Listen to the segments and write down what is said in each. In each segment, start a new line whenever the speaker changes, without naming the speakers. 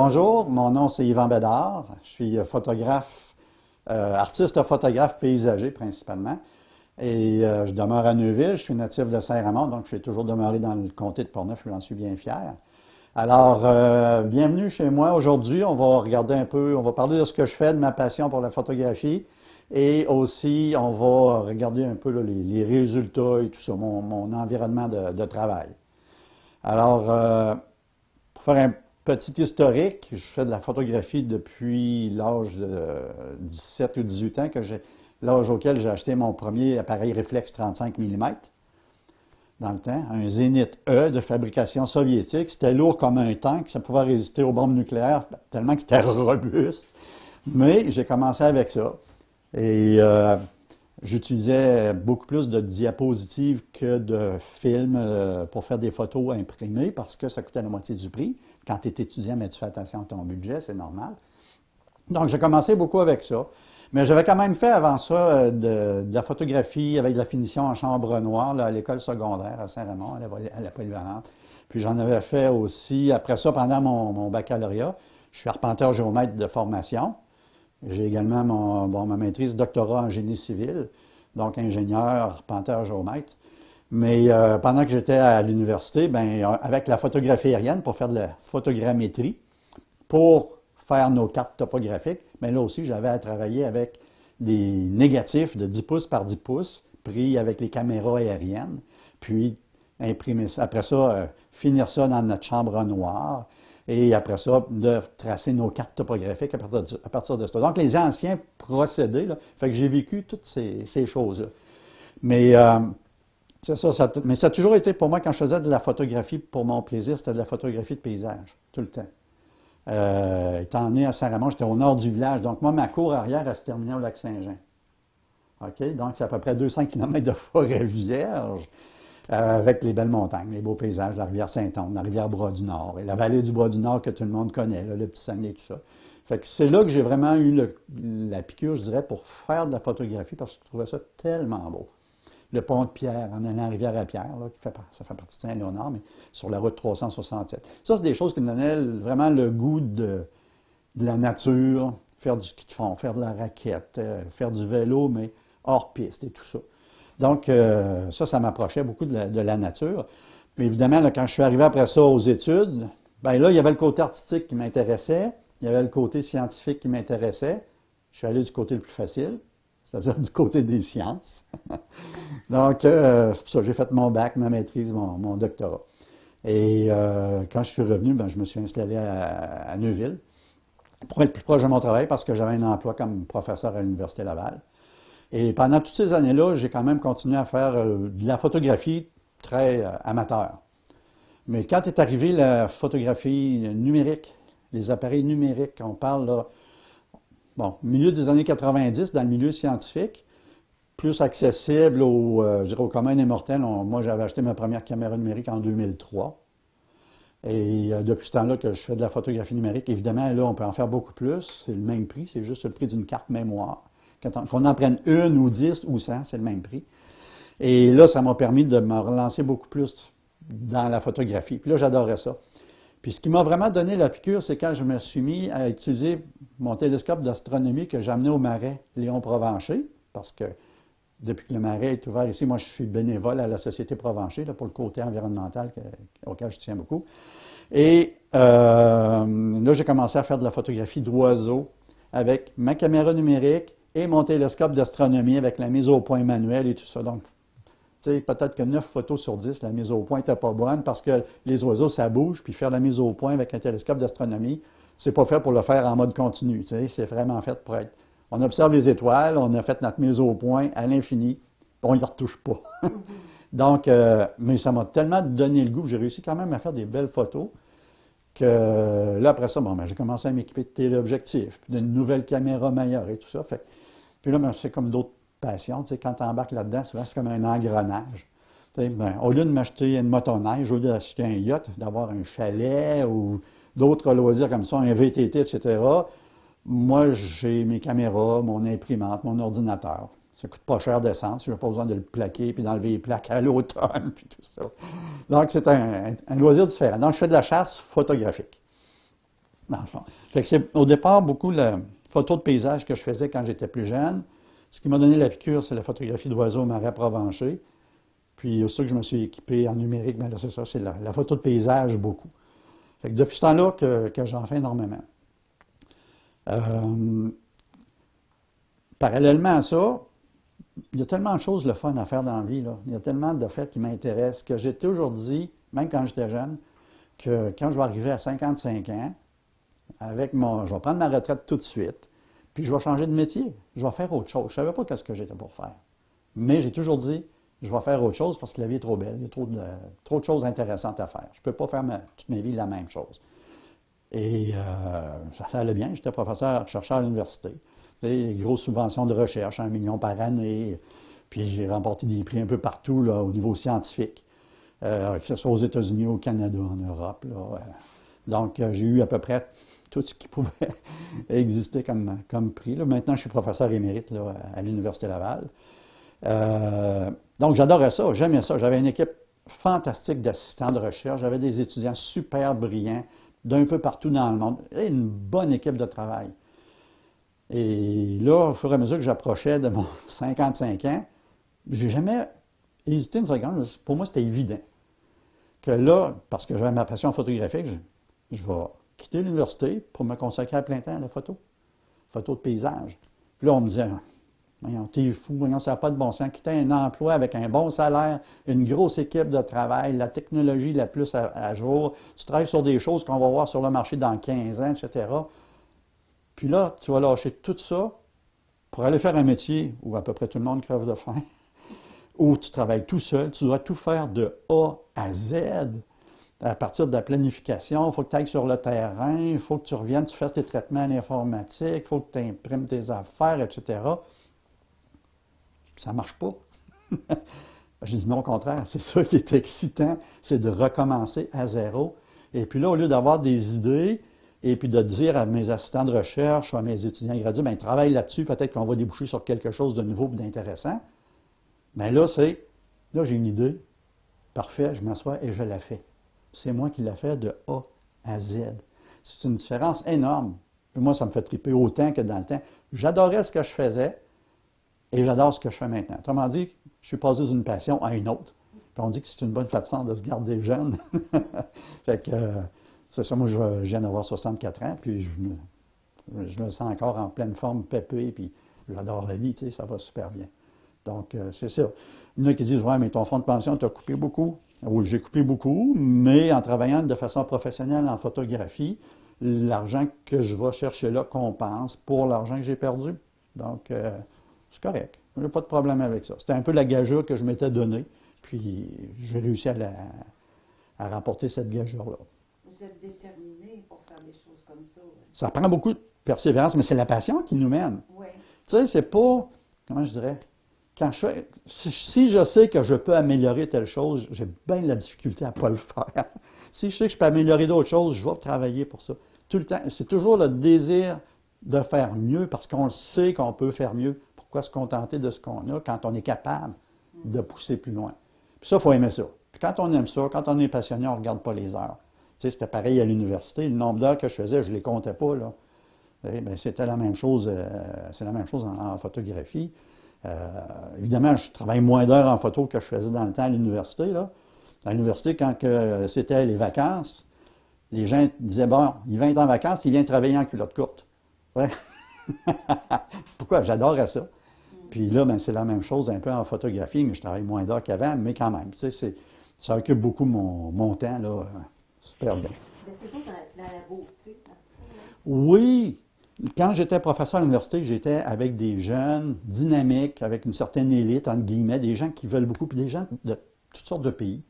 Bonjour, mon nom c'est Yvan Bédard. Je suis photographe, artiste photographe paysager principalement. Et je demeure à Neuville, je suis natif de Saint-Raymond, donc je suis toujours demeuré dans le comté de Portneuf, j'en suis bien fier. Alors, bienvenue chez moi. Aujourd'hui, on va regarder un peu, on va parler de ce que je fais, de ma passion pour la photographie. Et aussi, on va regarder un peu là, les résultats et tout ça, mon environnement de travail. Alors, pour faire un petit historique, je fais de la photographie depuis l'âge de 17 ou 18 ans, l'âge auquel j'ai acheté mon premier appareil réflexe 35 mm dans le temps, un Zénith E de fabrication soviétique. C'était lourd comme un tank, ça pouvait résister aux bombes nucléaires tellement que c'était robuste. Mais j'ai commencé avec ça. Et j'utilisais beaucoup plus de diapositives que de films pour faire des photos imprimées parce que ça coûtait la moitié du prix. Quand tu es étudiant, mais tu fais attention à ton budget, c'est normal. Donc, j'ai commencé beaucoup avec ça. Mais j'avais quand même fait avant ça de la photographie avec de la finition en chambre noire là, à l'école secondaire à Saint-Raymond, à la Polyvalente. Puis j'en avais fait aussi, après ça, pendant mon baccalauréat. Je suis arpenteur géomètre de formation. J'ai également ma maîtrise doctorat en génie civil, donc ingénieur, arpenteur géomètre. Mais pendant que j'étais à l'université, ben, avec la photographie aérienne pour faire de la photogrammétrie, pour faire nos cartes topographiques, mais là aussi, j'avais à travailler avec des négatifs de 10 pouces par 10 pouces pris avec les caméras aériennes, puis imprimer ça. Après ça, finir ça dans notre chambre noire, et après ça, de tracer nos cartes topographiques à partir de ça. Donc, les anciens procédés, là, fait que j'ai vécu toutes ces choses-là. Mais c'est ça, mais ça a toujours été pour moi, quand je faisais de la photographie pour mon plaisir, c'était de la photographie de paysage, tout le temps. Étant né à Saint-Raymond, j'étais au nord du village. Donc, moi, ma cour arrière, elle se terminait au lac Saint-Jean. OK? Donc, c'est à peu près 200 km de forêt vierge avec les belles montagnes, les beaux paysages, la rivière Saint-Onge, la rivière Bras-du-Nord et la vallée du Bras-du-Nord que tout le monde connaît, là, le petit Saguenay, tout ça. Fait que c'est là que j'ai vraiment eu la piqûre, je dirais, pour faire de la photographie parce que je trouvais ça tellement beau. Le pont de Pierre, en allant à Rivière-à-Pierre, là, ça fait partie de Saint-Léonard, mais sur la route 367. Ça, c'est des choses qui me donnaient vraiment le goût de la nature, faire du ski de fond, faire de la raquette, faire du vélo, mais hors piste et tout ça. Donc, ça m'approchait beaucoup de la nature. Mais évidemment, là, quand je suis arrivé après ça aux études, ben là, il y avait le côté artistique qui m'intéressait, il y avait le côté scientifique qui m'intéressait. Je suis allé du côté le plus facile, c'est-à-dire du côté des sciences. Donc, c'est pour ça que j'ai fait mon bac, ma maîtrise, mon doctorat. Et quand je suis revenu, ben, je me suis installé à Neuville pour être plus proche de mon travail parce que j'avais un emploi comme professeur à l'Université Laval. Et pendant toutes ces années-là, j'ai quand même continué à faire de la photographie très amateur. Mais quand est arrivée la photographie numérique, les appareils numériques, on parle là, bon, milieu des années 90, dans le milieu scientifique, plus accessible je dirais, au commun des mortels. Moi, j'avais acheté ma première caméra numérique en 2003. Et depuis ce temps-là que je fais de la photographie numérique, évidemment, là, on peut en faire beaucoup plus. C'est le même prix, c'est juste le prix d'une carte mémoire. Qu'on en prenne une ou 10 ou 100, c'est le même prix. Et là, ça m'a permis de me relancer beaucoup plus dans la photographie. Puis là, j'adorais ça. Puis ce qui m'a vraiment donné la piqûre, c'est quand je me suis mis à utiliser mon télescope d'astronomie que j'ai amené au marais Léon Provencher, parce que depuis que le marais est ouvert ici, moi je suis bénévole à la Société Provencher là, pour le côté environnemental auquel je tiens beaucoup. Et là, j'ai commencé à faire de la photographie d'oiseaux avec ma caméra numérique et mon télescope d'astronomie avec la mise au point manuelle et tout ça. Donc, tu sais, peut-être que 9 photos sur 10, la mise au point n'était pas bonne parce que les oiseaux, ça bouge, puis faire la mise au point avec un télescope d'astronomie, c'est pas fait pour le faire en mode continu. Tu sais, c'est vraiment fait pour être. On observe les étoiles, on a fait notre mise au point à l'infini, on n'y retouche pas. Donc, mais ça m'a tellement donné le goût, j'ai réussi quand même à faire des belles photos, que là, après ça, bon, ben, j'ai commencé à m'équiper de téléobjectifs, puis d'une nouvelle caméra meilleure et tout ça. Fait, puis là, ben, c'est comme d'autres passions, tu sais, quand tu embarques là-dedans, souvent, c'est comme un engrenage. Tu sais, ben, au lieu de m'acheter une motoneige, au lieu d'acheter un yacht, d'avoir un chalet ou d'autres loisirs comme ça, un VTT, etc., moi, j'ai mes caméras, mon imprimante, mon ordinateur. Ça coûte pas cher d'essence, je n'ai pas besoin de le plaquer puis d'enlever les plaques à l'automne puis tout ça. Donc, c'est un loisir différent. Donc, je fais de la chasse photographique. dans le fond. Fait que c'est au départ beaucoup la photo de paysage que je faisais quand j'étais plus jeune. Ce qui m'a donné la piqûre, c'est la photographie d'oiseaux au marais provencher. Puis aussitôt que je me suis équipé en numérique, bien là, c'est ça, c'est la photo de paysage beaucoup. Fait que depuis ce temps-là que j'en fais énormément. Parallèlement à ça, il y a tellement de choses le fun à faire dans la vie, là. Il y a tellement de faits qui m'intéressent que j'ai toujours dit, même quand j'étais jeune, que quand je vais arriver à 55 ans, je vais prendre ma retraite tout de suite, puis je vais changer de métier. Je vais faire autre chose. Je ne savais pas ce que j'étais pour faire. Mais j'ai toujours dit, je vais faire autre chose parce que la vie est trop belle. Il y a trop de choses intéressantes à faire. Je ne peux pas faire toute ma vie la même chose. Et ça allait bien. J'étais chercheur à l'université. Des grosses subventions de recherche, 1 million par année. Puis j'ai remporté des prix un peu partout là, au niveau scientifique, que ce soit aux États-Unis, au Canada, en Europe. Là. Donc j'ai eu à peu près tout ce qui pouvait exister comme prix. Là. Maintenant, je suis professeur émérite là, à l'Université Laval. Donc j'adorais ça, j'aimais ça. J'avais une équipe fantastique d'assistants de recherche. J'avais des étudiants super brillants d'un peu partout dans le monde. Et une bonne équipe de travail. Et là, au fur et à mesure que j'approchais de mon 55 ans, j'ai jamais hésité une seconde. Pour moi, c'était évident que là, parce que j'avais ma passion photographique, je vais quitter l'université pour me consacrer à plein temps à la photo de paysage. Puis là, on me disait, voyons, t'es fou, voyons, ça n'a pas de bon sens. Quitter un emploi avec un bon salaire, une grosse équipe de travail, la technologie la plus à jour, tu travailles sur des choses qu'on va voir sur le marché dans 15 ans, etc. Puis là, tu vas lâcher tout ça pour aller faire un métier où à peu près tout le monde crève de faim, où tu travailles tout seul, tu dois tout faire de A à Z, à partir de la planification, il faut que tu ailles sur le terrain, il faut que tu reviennes, tu fasses tes traitements en informatique, il faut que tu imprimes tes affaires, etc. Ça ne marche pas. J'ai dit non, au contraire, c'est ça qui est excitant, c'est de recommencer à zéro. Et puis là, au lieu d'avoir des idées, et puis de dire à mes assistants de recherche ou à mes étudiants gradués, bien, travaille là-dessus, peut-être qu'on va déboucher sur quelque chose de nouveau et d'intéressant. Bien là, là, j'ai une idée, parfait, je m'assois et je la fais. C'est moi qui la fais de A à Z. C'est une différence énorme. Puis moi, ça me fait triper autant que dans le temps. J'adorais ce que je faisais et j'adore ce que je fais maintenant. Autrement dit, je suis passé d'une passion à une autre. Puis on dit que c'est une bonne façon de se garder jeune. Fait que, c'est ça, moi, je viens d'avoir 64 ans, puis je me sens encore en pleine forme, pépé, puis j'adore la vie, tu sais, ça va super bien. Donc, c'est ça. Il y en a qui disent, ouais, mais ton fonds de pension, tu as coupé beaucoup. Oui, j'ai coupé beaucoup, mais en travaillant de façon professionnelle en photographie, l'argent que je vais chercher là compense pour l'argent que j'ai perdu. Donc, c'est correct. Je n'ai pas de problème avec ça. C'était un peu la gageure que je m'étais donnée, puis j'ai réussi à remporter cette gageure-là.
Vous êtes déterminé pour faire des choses comme ça. Ouais.
Ça prend beaucoup de persévérance, mais c'est la passion qui nous mène.
Oui.
Tu sais, c'est pas, comment je dirais, si je sais que je peux améliorer telle chose, j'ai bien de la difficulté à ne pas le faire. Si je sais que je peux améliorer d'autres choses, je vais travailler pour ça. Tout le temps, c'est toujours le désir de faire mieux parce qu'on sait qu'on peut faire mieux. Pourquoi se contenter de ce qu'on a quand on est capable de pousser plus loin? Puis ça, il faut aimer ça. Puis quand on aime ça, quand on est passionné, on ne regarde pas les heures. Tu sais, c'était pareil à l'université. Le nombre d'heures que je faisais, je ne les comptais pas, là. Bien, c'était la même chose, c'est la même chose en photographie. Évidemment, je travaille moins d'heures en photo que je faisais dans le temps à l'université, là. À l'université, quand c'était les vacances, les gens disaient, bon, il vient en vacances, il vient travailler en culotte courte. Ouais. Pourquoi? J'adorais ça. Puis là, ben, c'est la même chose un peu en photographie, mais je travaille moins d'heures qu'avant, mais quand même, tu sais, ça occupe beaucoup mon temps, là, super bien.
Mais c'est toujours dans la beauté.
Oui, quand j'étais professeur à l'université, j'étais avec des jeunes dynamiques, avec une certaine élite, entre guillemets, des gens qui veulent beaucoup, puis des gens de toutes sortes de pays,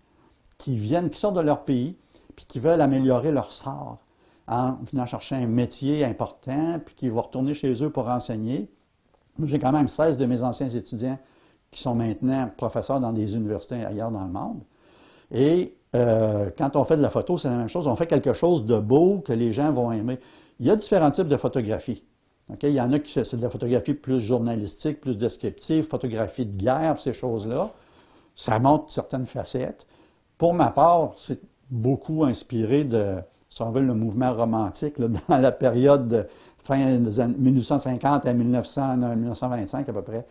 qui sortent de leur pays, puis qui veulent améliorer leur sort en venant chercher un métier important, puis qui vont retourner chez eux pour enseigner. J'ai quand même 16 de mes anciens étudiants qui sont maintenant professeurs dans des universités ailleurs dans le monde. Et quand on fait de la photo, c'est la même chose. On fait quelque chose de beau que les gens vont aimer. Il y a différents types de photographie. Okay? Il y en a qui c'est de la photographie plus journalistique, plus descriptive, photographie de guerre, ces choses-là. Ça montre certaines facettes. Pour ma part, c'est beaucoup inspiré de si on veut, le mouvement romantique là, dans la période de fin des années 1850 à 1925 à peu près,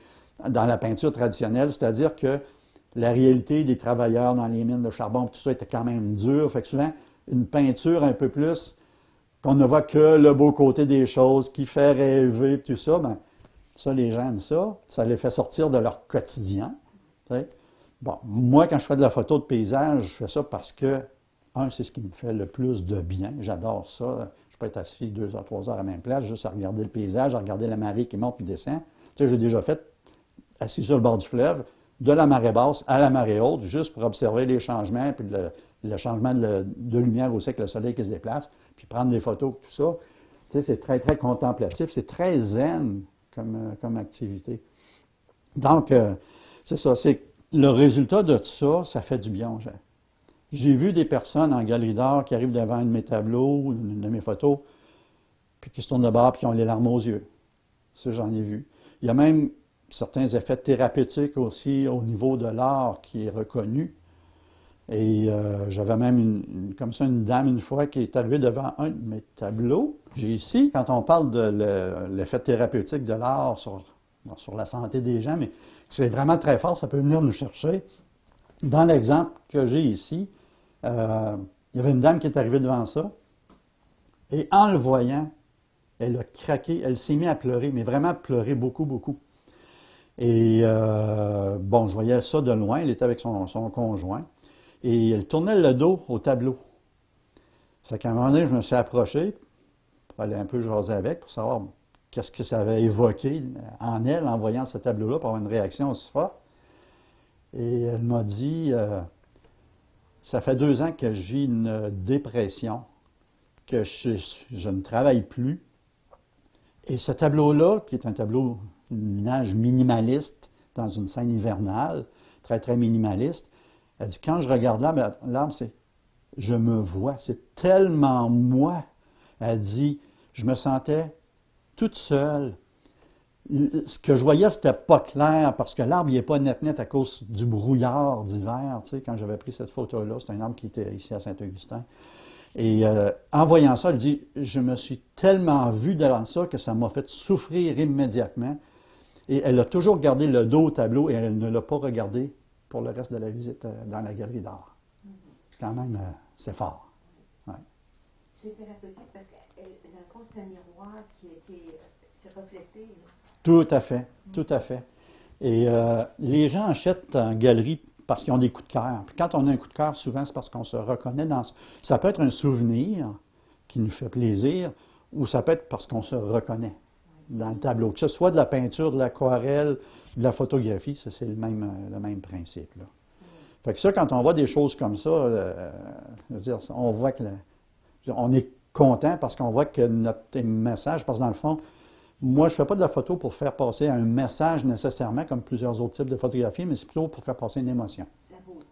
dans la peinture traditionnelle, c'est-à-dire que la réalité des travailleurs dans les mines de charbon, tout ça était quand même dur. Fait que souvent, une peinture un peu plus, qu'on ne voit que le beau côté des choses, qui fait rêver, tout ça, ben, ça, les gens aiment ça. Ça les fait sortir de leur quotidien. Tu sais. Bon, moi, quand je fais de la photo de paysage, je fais ça parce que, c'est ce qui me fait le plus de bien. J'adore ça. Je peux être assis 2 heures, 3 heures à la même place, juste à regarder le paysage, à regarder la marée qui monte et descend. Tu sais, j'ai déjà fait, assis sur le bord du fleuve, de la marée basse à la marée haute, juste pour observer les changements, puis le changement de lumière aussi avec le soleil qui se déplace, puis prendre des photos, tout ça. Tu sais, c'est très, très contemplatif. C'est très zen comme activité. Donc, c'est ça. C'est le résultat de tout ça, ça fait du bien aux gens. J'ai vu des personnes en galerie d'art qui arrivent devant un de mes tableaux, une de mes photos, puis qui se tournent de bord et qui ont les larmes aux yeux. Ça, j'en ai vu. Il y a même certains effets thérapeutiques aussi au niveau de l'art qui est reconnu. Et j'avais même comme ça une dame une fois qui est arrivée devant un de mes tableaux. J'ai ici, quand on parle de l'effet thérapeutique de l'art sur la santé des gens, mais c'est vraiment très fort, ça peut venir nous chercher. Dans l'exemple que j'ai ici, il y avait une dame qui est arrivée devant ça, et en le voyant, elle a craqué, elle s'est mise à pleurer, mais vraiment pleurer beaucoup, beaucoup. Et bon, je voyais ça de loin, elle était avec son conjoint, et elle tournait le dos au tableau. Ça fait qu'à un moment donné, je me suis approché pour aller un peu jaser avec, pour savoir qu'est-ce que ça avait évoqué en elle en voyant ce tableau-là, pour avoir une réaction aussi forte. Et elle m'a dit, ça fait 2 ans que j'ai une dépression, que je ne travaille plus. Et ce tableau-là, qui est un tableau, une image minimaliste dans une scène hivernale, très, très minimaliste, elle dit, quand je regarde l'arbre, je me vois, c'est tellement moi. Elle dit, je me sentais toute seule. Ce que je voyais, c'était pas clair, parce que l'arbre, il n'est pas net à cause du brouillard d'hiver. Tu sais, quand j'avais pris cette photo-là, c'est un arbre qui était ici à Saint-Augustin. Et en voyant ça, elle dit, je me suis tellement vu devant ça que ça m'a fait souffrir immédiatement. Et elle a toujours gardé le dos au tableau et elle ne l'a pas regardé pour le reste de la visite dans la galerie d'art. Quand même, c'est fort. Ouais.
C'est thérapeutique parce que, dans le fond, c'est un miroir qui a été reflété. Là.
Tout à fait, tout à fait. Et les gens achètent en galerie parce qu'ils ont des coups de cœur. Puis quand on a un coup de cœur, souvent, c'est parce qu'on se reconnaît dans... Ça peut être un souvenir qui nous fait plaisir, ou ça peut être parce qu'on se reconnaît dans le tableau. Que ce soit de la peinture, de l'aquarelle, de la photographie, ça, c'est le même principe. Là. Fait que ça, quand on voit des choses comme ça, je veux dire, on voit que on est content parce qu'on voit que notre message, parce que dans le fond, moi, je ne fais pas de la photo pour faire passer un message nécessairement, comme plusieurs autres types de photographies, mais c'est plutôt pour faire passer une émotion.
La beauté.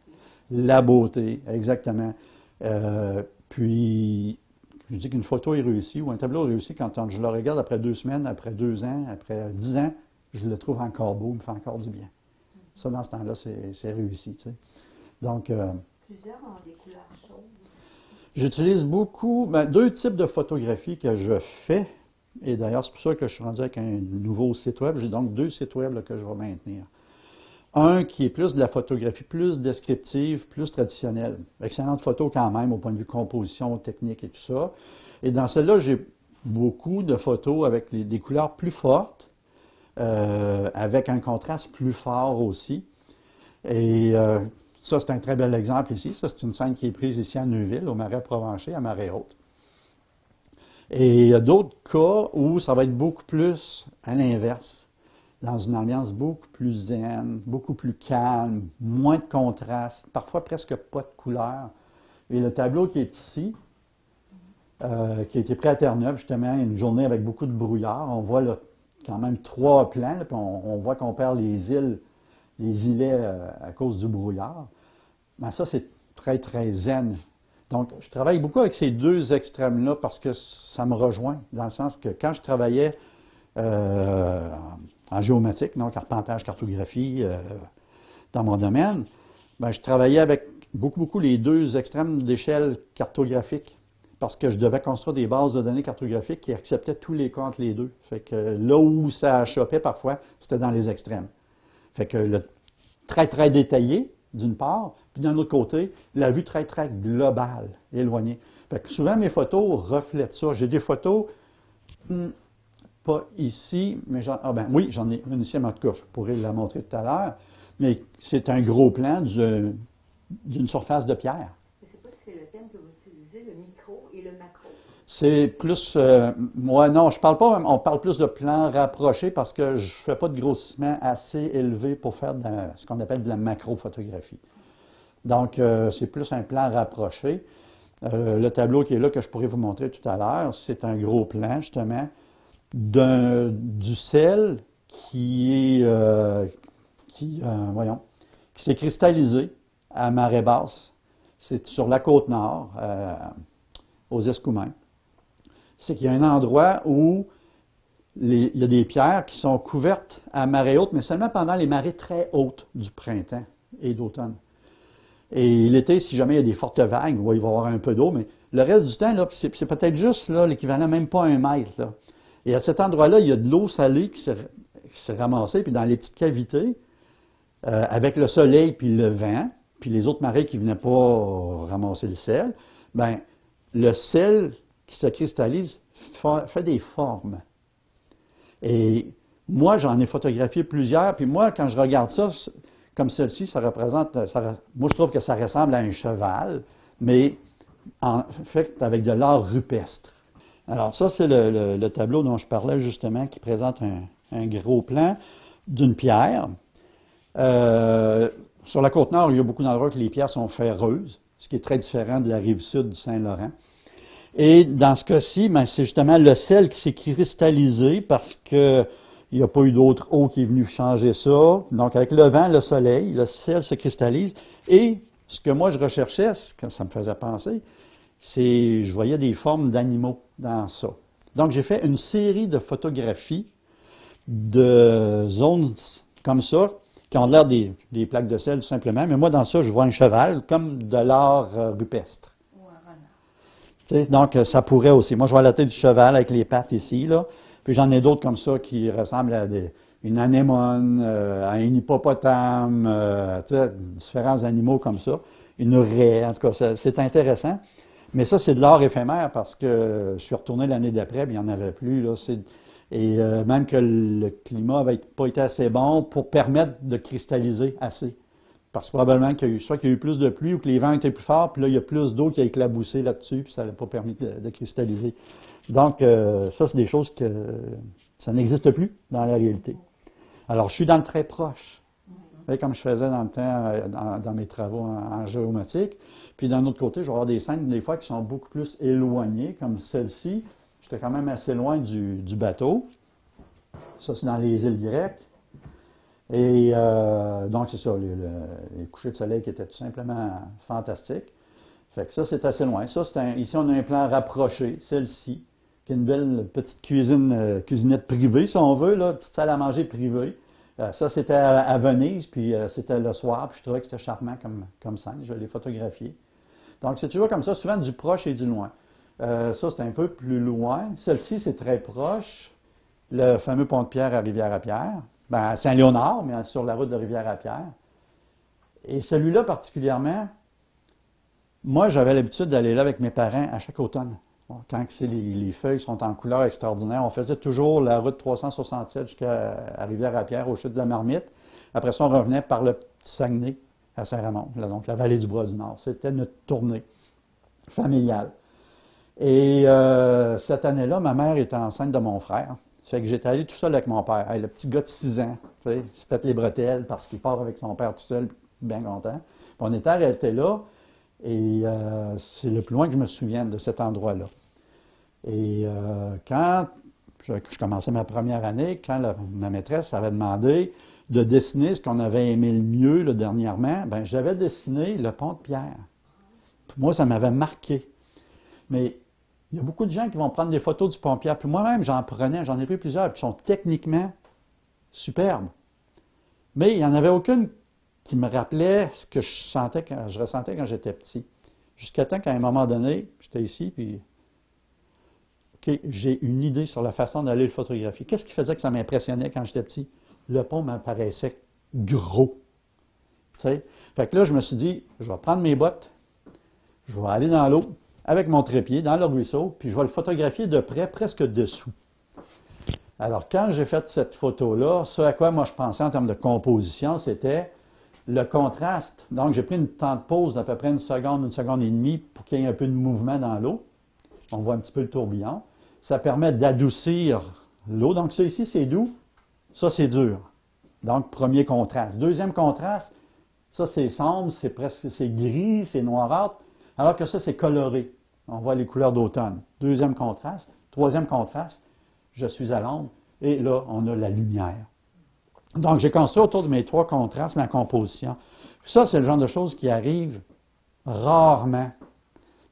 La beauté, exactement. Puis, je dis qu'une photo est réussie ou un tableau est réussi quand je le regarde après 2 semaines, après 2 ans, après 10 ans, je le trouve encore beau, il me fait encore du bien. Ça, dans ce temps-là, c'est réussi. Tu sais. Donc,
Plusieurs ont des couleurs chaudes.
J'utilise beaucoup 2 types de photographies que je fais. Et d'ailleurs, c'est pour ça que je suis rendu avec un nouveau site web. J'ai donc 2 sites web là, que je vais maintenir. Un qui est plus de la photographie, plus descriptive, plus traditionnelle. Excellente photo quand même au point de vue composition, technique et tout ça. Et dans celle-là, j'ai beaucoup de photos avec des couleurs plus fortes, avec un contraste plus fort aussi. Et ça, c'est un très bel exemple ici. Ça, c'est une scène qui est prise ici à Neuville, au Marais Provencher, à marée haute. Et il y a d'autres cas où ça va être beaucoup plus à l'inverse, dans une ambiance beaucoup plus zen, beaucoup plus calme, moins de contraste, parfois presque pas de couleur. Et le tableau qui est ici, qui a été pris à Terre-Neuve, justement, une journée avec beaucoup de brouillard, on voit là, quand même 3 plans, là, puis on voit qu'on perd les îlets à cause du brouillard. Ben ça, c'est très, très zen. Donc, je travaille beaucoup avec ces 2 extrêmes-là parce que ça me rejoint, dans le sens que quand je travaillais en géomatique, donc arpentage, cartographie, dans mon domaine, ben, je travaillais avec beaucoup les 2 extrêmes d'échelle cartographique. parce que je devais construire des bases de données cartographiques qui acceptaient tous les cas entre les deux. Fait que là où ça chopait parfois, c'était dans les extrêmes. Fait que le très, très détaillé, d'une part, puis d'un autre côté, la vue très, très globale, éloignée. Fait que souvent, mes photos reflètent ça. J'ai des photos, pas ici, mais oui, j'en ai une ici, mais en tout cas, je pourrais la montrer tout à l'heure, mais c'est un gros plan d'une surface de pierre.
Je ne sais pas si c'est le terme que vous utilisez, le micro et le macro.
C'est plus, moi non, je parle pas, on parle plus de plan rapproché parce que je ne fais pas de grossissement assez élevé pour faire ce qu'on appelle de la macrophotographie. Donc, c'est plus un plan rapproché. Le tableau qui est là, que je pourrais vous montrer tout à l'heure, c'est un gros plan, justement, du sel qui s'est cristallisé à marée basse. C'est sur la côte nord, aux Escoumins. C'est qu'il y a un endroit où il y a des pierres qui sont couvertes à marée haute, mais seulement pendant les marées très hautes du printemps et d'automne. Et l'été, si jamais il y a des fortes vagues, il va y avoir un peu d'eau, mais le reste du temps, c'est peut-être juste l'équivalent même pas 1 mètre. Là. Et à cet endroit-là, il y a de l'eau salée qui s'est ramassée, puis dans les petites cavités, avec le soleil puis le vent, puis les autres marées qui ne venaient pas ramasser le sel, ben le sel qui se cristallise fait des formes. Et moi, j'en ai photographié plusieurs, puis moi, quand je regarde ça, comme celle-ci, ça représente, moi je trouve que ça ressemble à un cheval, mais en fait avec de l'art rupestre. Alors ça, c'est le tableau dont je parlais justement, qui présente un gros plan d'une pierre. Sur la côte nord, il y a beaucoup d'endroits que les pierres sont ferreuses, ce qui est très différent de la rive sud du Saint-Laurent. Et dans ce cas-ci, ben, c'est justement le sel qui s'est cristallisé parce qu'il n'y a pas eu d'autre eau qui est venue changer ça. Donc, avec le vent, le soleil, le sel se cristallise. Et ce que moi, je recherchais, ce que ça me faisait penser, c'est je voyais des formes d'animaux dans ça. Donc, j'ai fait une série de photographies de zones comme ça, qui ont l'air des plaques de sel, tout simplement. Mais moi, dans ça, je vois un cheval, comme de l'art rupestre. Donc, ça pourrait aussi. Moi, je vois la tête du cheval avec les pattes ici, là. Puis j'en ai d'autres comme ça qui ressemblent à une anémone, à un hippopotame, différents animaux comme ça. Une raie, en tout cas, c'est intéressant. Mais ça, c'est de l'art éphémère parce que je suis retourné l'année d'après, mais il n'y en avait plus, là. Et même que le climat n'avait pas été assez bon pour permettre de cristalliser assez. Parce que probablement qu'il y a eu, soit qu'il y a eu plus de pluie ou que les vents étaient plus forts, puis là, il y a plus d'eau qui a éclaboussé là-dessus, puis ça n'a pas permis de cristalliser. Donc, ça, c'est des choses que ça n'existe plus dans la réalité. Alors, je suis dans le très proche, comme je faisais dans le temps, dans mes travaux en géomatique. Puis, d'un autre côté, je vais avoir des scènes, des fois, qui sont beaucoup plus éloignées, comme celle-ci. J'étais quand même assez loin du bateau. Ça, c'est dans les îles grecques. Et donc, c'est ça, les couchers de soleil qui étaient tout simplement fantastiques. Fait que ça, c'est assez loin. Ça, ici, on a un plan rapproché, celle-ci, qui est une belle petite cuisinette privée, si on veut, là, petite salle à manger privée. Ça, c'était à Venise, puis c'était le soir, puis je trouvais que c'était charmant comme scène. Je l'ai photographié. Donc, c'est toujours comme ça, souvent du proche et du loin. Ça, c'est un peu plus loin. Celle-ci, c'est très proche. Le fameux pont de Pierre à Rivière-à-Pierre. Ben, à Saint-Léonard, mais sur la route de Rivière-à-Pierre. Et celui-là particulièrement, moi, j'avais l'habitude d'aller là avec mes parents à chaque automne. Bon, quand les feuilles sont en couleur extraordinaire, on faisait toujours la route 367 jusqu'à Rivière-à-Pierre, au chute de la Marmite. Après ça, on revenait par le petit Saguenay à Saint-Ramon, donc la vallée du Bras-du-Nord. C'était notre tournée familiale. Et cette année-là, ma mère était enceinte de mon frère. Fait que j'étais allé tout seul avec mon père. Hey, le petit gars de 6 ans, tu sais, il se pète les bretelles parce qu'il part avec son père tout seul, bien content. Puis on était arrêté là, et c'est le plus loin que je me souviens de cet endroit-là. Et quand je commençais ma première année, quand ma maîtresse avait demandé de dessiner ce qu'on avait aimé le mieux là, dernièrement, ben j'avais dessiné le pont de Pierre. Pour moi, ça m'avait marqué. Mais il y a beaucoup de gens qui vont prendre des photos du pont de Pierre. Puis moi-même, j'en ai pris plusieurs, qui sont techniquement superbes. Mais il n'y en avait aucune qui me rappelait ce que je ressentais quand j'étais petit. Jusqu'à temps qu'à un moment donné, j'étais ici, puis OK, j'ai une idée sur la façon d'aller le photographier. Qu'est-ce qui faisait que ça m'impressionnait quand j'étais petit? Le pont m'apparaissait gros. Tu sais? Fait que là, je me suis dit, je vais prendre mes bottes, je vais aller dans l'eau avec mon trépied, dans le ruisseau, puis je vais le photographier de près, presque dessous. Alors, quand j'ai fait cette photo-là, ce à quoi moi je pensais en termes de composition, c'était le contraste. Donc, j'ai pris une temps de pause d'à peu près une seconde et demie pour qu'il y ait un peu de mouvement dans l'eau. On voit un petit peu le tourbillon. Ça permet d'adoucir l'eau. Donc, ça ici, c'est doux. Ça, c'est dur. Donc, premier contraste. Deuxième contraste, ça, c'est sombre, c'est presque, c'est gris, c'est noirâtre. Alors que ça, c'est coloré. On voit les couleurs d'automne. Deuxième contraste. Troisième contraste, je suis à l'ombre. Et là, on a la lumière. Donc, j'ai construit autour de mes trois contrastes ma composition. Ça, c'est le genre de choses qui arrivent rarement.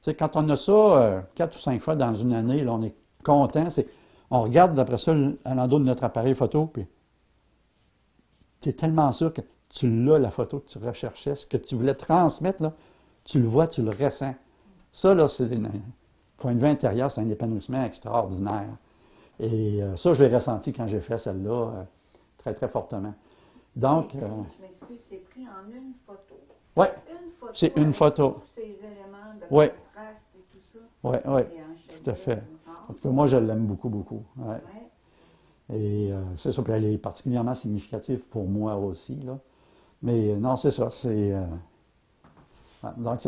Tu sais, quand on a ça 4 ou 5 fois dans une année, là, on est content. On regarde d'après ça à l'endroit de notre appareil photo, puis tu es tellement sûr que tu l'as, la photo que tu recherchais, ce que tu voulais transmettre, là, tu le vois, tu le ressens. Ça, là, c'est un point de vue intérieur, c'est un épanouissement extraordinaire. Et ça, je l'ai ressenti quand j'ai fait celle-là très, très fortement. Donc.
Je m'excuse, c'est pris en une photo.
Oui,
C'est
une photo.
Tous ces éléments de
Ouais.
contraste et tout ça.
Oui, oui, tout à fait. En tout cas, moi, je l'aime beaucoup, beaucoup. Ouais.
Ouais.
Et c'est ça, puis elle est particulièrement significative pour moi aussi. Là. Mais non, c'est ça. Donc,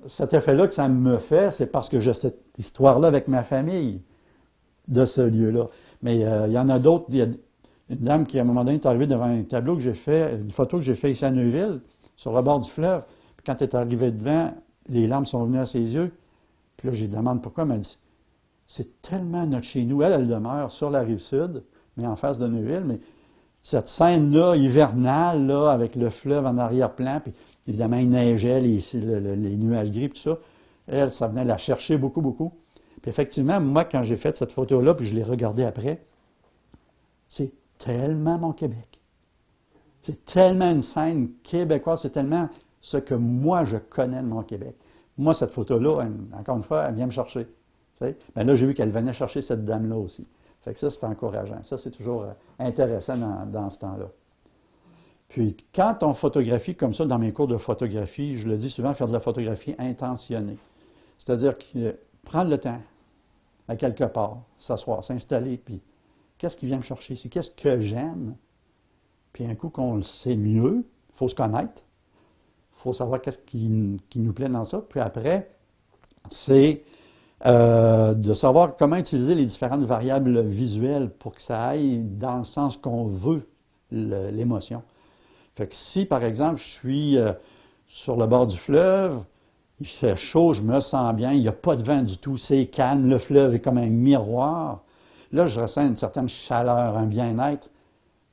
cet effet-là que ça me fait, c'est parce que j'ai cette histoire-là avec ma famille de ce lieu-là. Mais il y en a d'autres. Il y a une dame qui, à un moment donné, est arrivée devant un tableau que j'ai fait, une photo que j'ai fait ici à Neuville, sur le bord du fleuve. Puis quand elle est arrivée devant, les larmes sont venues à ses yeux. Puis là, je lui demande pourquoi. Elle m'a dit, c'est tellement notre chez nous. Elle demeure sur la rive sud, mais en face de Neuville. Mais cette scène-là, hivernale, là, avec le fleuve en arrière-plan, puis évidemment, il neigeait, les nuages gris, tout ça. Elle, ça venait la chercher beaucoup, beaucoup. Puis effectivement, moi, quand j'ai fait cette photo-là, puis je l'ai regardée après, c'est tellement mon Québec. C'est tellement une scène québécoise, c'est tellement ce que moi, je connais de mon Québec. Moi, cette photo-là, encore une fois, elle vient me chercher. Mais là, j'ai vu qu'elle venait chercher cette dame-là aussi. Fait que ça, c'est encourageant. Ça, c'est toujours intéressant dans ce temps-là. Puis, quand on photographie comme ça, dans mes cours de photographie, je le dis souvent, faire de la photographie intentionnée. C'est-à-dire prendre le temps, à quelque part, s'asseoir, s'installer, puis qu'est-ce qui vient me chercher ici? Qu'est-ce que j'aime? Puis un coup qu'on le sait mieux, il faut se connaître. Il faut savoir qu'est-ce qui nous plaît dans ça. Puis après, c'est de savoir comment utiliser les différentes variables visuelles pour que ça aille dans le sens qu'on veut l'émotion. Fait que si, par exemple, je suis sur le bord du fleuve, il fait chaud, je me sens bien, il n'y a pas de vent du tout, c'est calme, le fleuve est comme un miroir. Là, je ressens une certaine chaleur, un bien-être.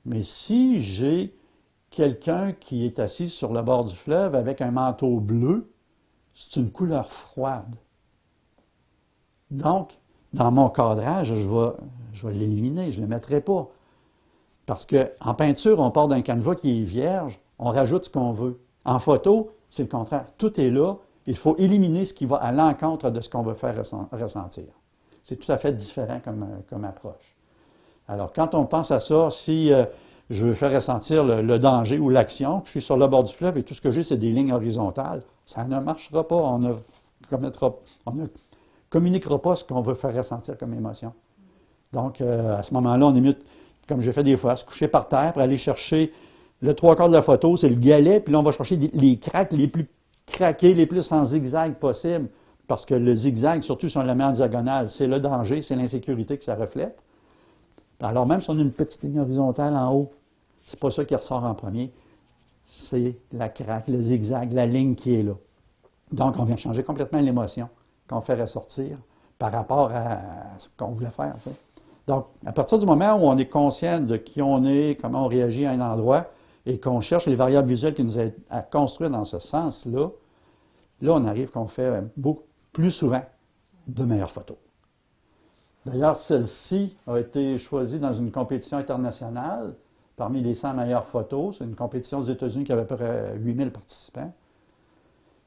Mais si j'ai quelqu'un qui est assis sur le bord du fleuve avec un manteau bleu, c'est une couleur froide. Donc, dans mon cadrage, je vais l'éliminer, je ne le mettrai pas. Parce qu'en peinture, on part d'un canevas qui est vierge, on rajoute ce qu'on veut. En photo, c'est le contraire. Tout est là, il faut éliminer ce qui va à l'encontre de ce qu'on veut faire ressentir. C'est tout à fait différent comme approche. Alors, quand on pense à ça, si je veux faire ressentir le danger ou l'action, je suis sur le bord du fleuve et tout ce que j'ai, c'est des lignes horizontales, ça ne marchera pas. On ne communiquera pas ce qu'on veut faire ressentir comme émotion. Donc, à ce moment-là, on est mieux, comme j'ai fait des fois, se coucher par terre pour aller chercher le trois quarts de la photo, c'est le galet, puis là, on va chercher les craques les plus craqués, les plus en zigzag possible, parce que le zigzag, surtout si on le met en diagonale, c'est le danger, c'est l'insécurité que ça reflète. Alors, même si on a une petite ligne horizontale en haut, c'est pas ça qui ressort en premier, c'est la craque, le zigzag, la ligne qui est là. Donc, on vient changer complètement l'émotion qu'on fait ressortir par rapport à ce qu'on voulait faire. En fait. Donc, à partir du moment où on est conscient de qui on est, comment on réagit à un endroit, et qu'on cherche les variables visuelles qui nous aident à construire dans ce sens-là, là, on arrive qu'on fait beaucoup plus souvent de meilleures photos. D'ailleurs, celle-ci a été choisie dans une compétition internationale parmi les 100 meilleures photos. C'est une compétition aux États-Unis qui avait à peu près 8000 participants.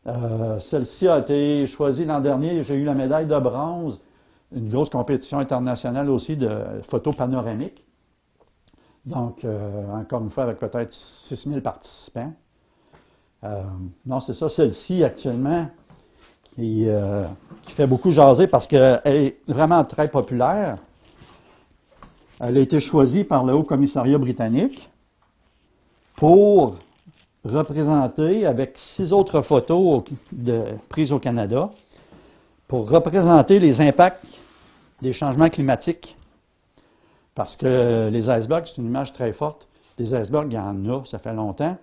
Celle-ci a été choisie l'an dernier. J'ai eu la médaille de bronze, une grosse compétition internationale aussi de photos panoramiques. Donc, encore une fois, avec peut-être 6000 participants. Non, c'est ça, celle-ci actuellement, qui fait beaucoup jaser parce qu'elle est vraiment très populaire. Elle a été choisie par le Haut Commissariat britannique pour représenter, avec 6 autres photos prises au Canada, pour représenter les impacts des changements climatiques. Parce que les icebergs, c'est une image très forte. Des icebergs, il y en a, ça fait longtemps.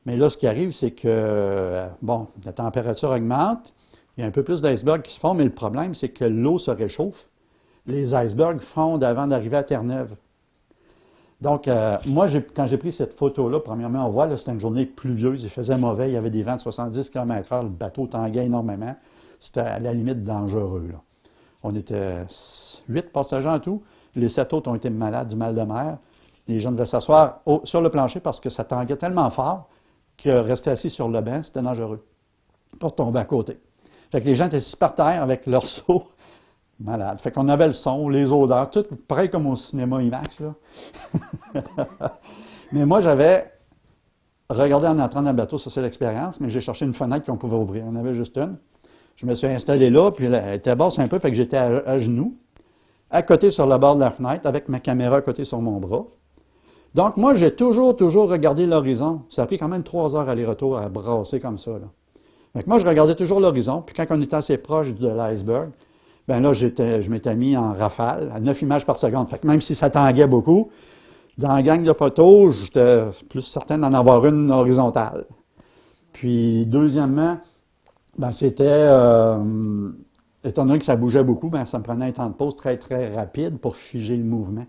Mais là, ce qui arrive, c'est que, bon, la température augmente, il y a un peu plus d'icebergs qui se forment, mais le problème, c'est que l'eau se réchauffe. Les icebergs fondent avant d'arriver à Terre-Neuve. Donc, moi, quand j'ai pris cette photo-là, premièrement, on voit, là, c'était une journée pluvieuse, il faisait mauvais, il y avait des vents de 70 km/h, le bateau tanguait énormément. C'était à la limite dangereux, là. On était 8 passagers en tout. Les 7 autres ont été malades du mal de mer. Les gens devaient s'asseoir sur le plancher parce que ça tanguait tellement fort que rester assis sur le banc, c'était dangereux pour tomber à côté. Fait que les gens étaient assis par terre avec leur seau, malades. Fait qu'on avait le son, les odeurs, tout pareil comme au cinéma IMAX, là. Mais moi, j'avais regardé en entrant dans le bateau, ça c'est l'expérience, mais j'ai cherché une fenêtre qu'on pouvait ouvrir. On avait juste une. Je me suis installé là, puis elle était basse un peu, fait que j'étais à genoux, à côté sur le bord de la fenêtre, avec ma caméra à côté sur mon bras. Donc, moi, j'ai toujours regardé l'horizon. Ça a pris quand même 3 heures aller-retour à brasser comme ça, là. Donc, moi, je regardais toujours l'horizon, puis quand on était assez proche de l'iceberg, ben là, je m'étais mis en rafale, à 9 images par seconde. Fait que même si ça tanguait beaucoup, dans la gang de photos, j'étais plus certain d'en avoir une horizontale. Puis, deuxièmement, ben, c'était, étant donné que ça bougeait beaucoup, ben, ça me prenait un temps de pause très, très rapide pour figer le mouvement.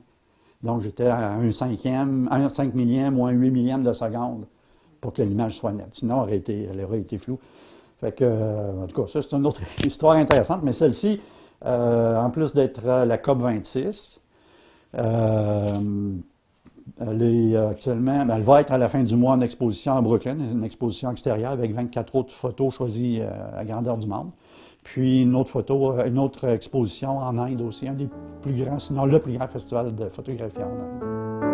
Donc, j'étais à un 5 millième ou un 8 millième de seconde pour que l'image soit nette. Sinon, elle aurait été floue. Fait que, en tout cas, ça, c'est une autre histoire intéressante, mais celle-ci, en plus d'être la COP26, elle va être à la fin du mois en exposition à Brooklyn, une exposition extérieure avec 24 autres photos choisies à grandeur du monde. Puis une autre exposition en Inde aussi, un des plus grands, sinon le plus grand festival de photographie en Inde.